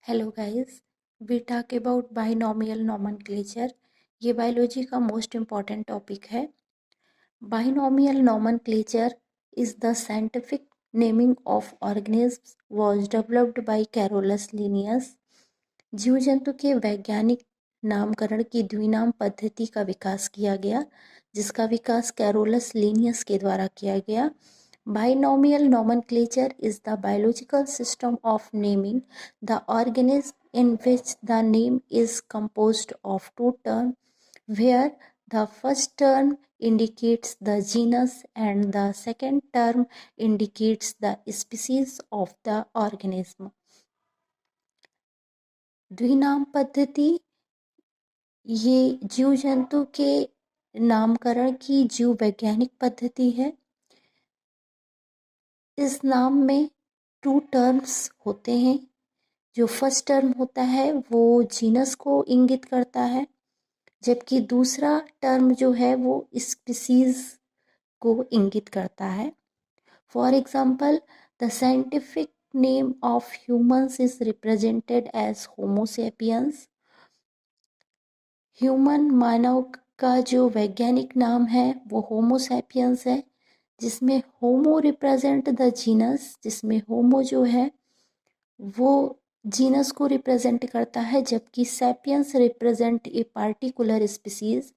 Hello guys, we talk about binomial nomenclature. ये biology का most important topic है। Binomial nomenclature is the scientific naming of organisms was developed by Carolus Linnaeus. जीव जंतु के वैज्ञानिक नामकरण की द्विनाम पद्धति का विकास किया गया, जिसका विकास कैरोलस लिनियस के द्वारा किया गया। Binomial nomenclature is the biological system of naming the organism in which the name is composed of two terms, where the first term indicates the genus and the second term indicates the species of the organism. द्विनाम पद्धति ये जीव जंतु के नामकरण की जीव वैज्ञानिक पद्धति है। इस नाम में टू टर्म्स होते हैं। जो फर्स्ट टर्म होता है वो जीनस को इंगित करता है, जबकि दूसरा टर्म जो है वो स्पीसीज को इंगित करता है। For example, the scientific name of humans is represented as Homo sapiens. Human मानव का जो वैज्ञानिक नाम है वो होमो सेपियंस है, जिसमें होमो रिप्रेजेंट द जीनस, जिसमें होमो जो है वो जीनस को रिप्रेजेंट करता है, जबकि sapiens represent a particular species.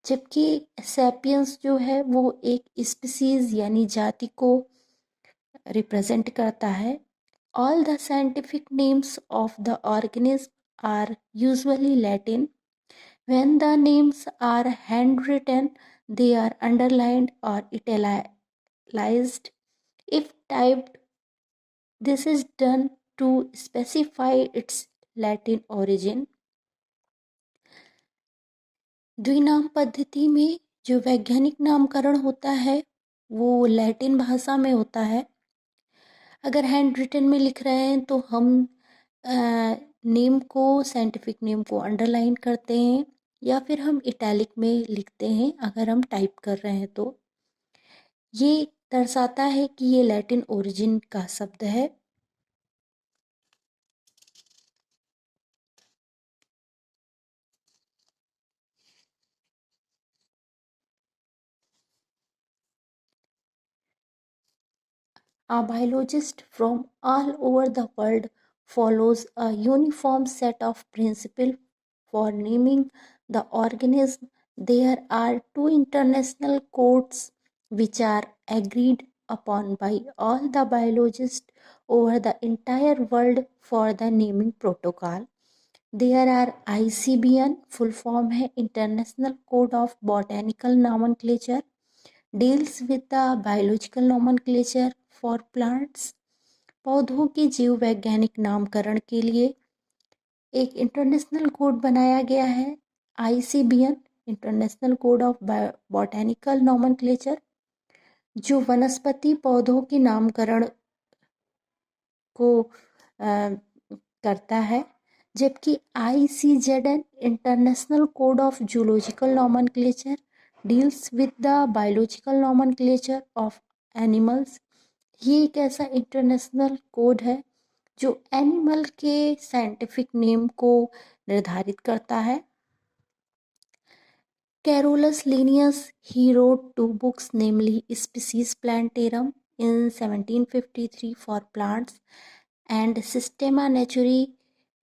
जबकि सैपियंस जो है वो एक स्पीसीज यानी जाति को रिप्रेजेंट करता है। All the scientific names of the organism are usually Latin. When the names are handwritten, they are underlined or italicized. If typed, this is done to specify its Latin origin. द्विनाम पद्धति में जो वैज्ञानिक नामकरण होता है वो लैटिन भाषा में होता है। अगर हैंड रिटन में लिख रहे हैं तो हम नेम को, साइंटिफिक नेम को अंडरलाइन करते हैं, या फिर हम इटैलिक में लिखते हैं अगर हम टाइप कर रहे हैं तो। ये दर्शाता है कि ये लैटिन ओरिजिन का शब्द है। A biologist from all over the world follows a uniform set of principles for naming the organism. There are two international codes which are agreed upon by all the biologists over the entire world for the naming protocol. There are ICBN, full form है International Code of Botanical Nomenclature, deals with the biological nomenclature for plants. पौधों के जीव वैज्ञानिक नामकरण के लिए एक international code बनाया गया है, ICBN, international code of botanical nomenclature, जो वनस्पति पौधों के नामकरण को करता है। जबकि ICZN, international code of zoological nomenclature, deals with the biological nomenclature of animals. ये एक ऐसा इंटरनेशनल कोड है जो एनिमल के साइंटिफिक नेम को निर्धारित करता है। Carolus Linnaeus, he wrote two books, namely Species Plantarum in 1753 for plants and Systema Naturae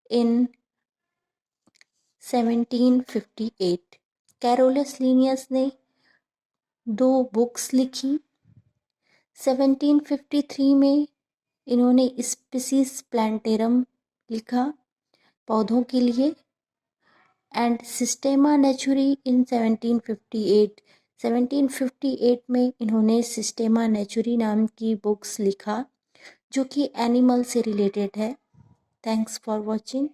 in 1758। Carolus Linnaeus ने दो बुक्स लिखी। 1753 में इन्होंने स्पीसीज प्लांटेरम लिखा पौधों के लिए, एंड सिस्टेमा नेचुरी इन 1758। 1758 में इन्होंने सिस्टेमा नेचुरी नाम की बुक्स लिखा जो कि एनिमल से रिलेटेड है। Thanks for watching.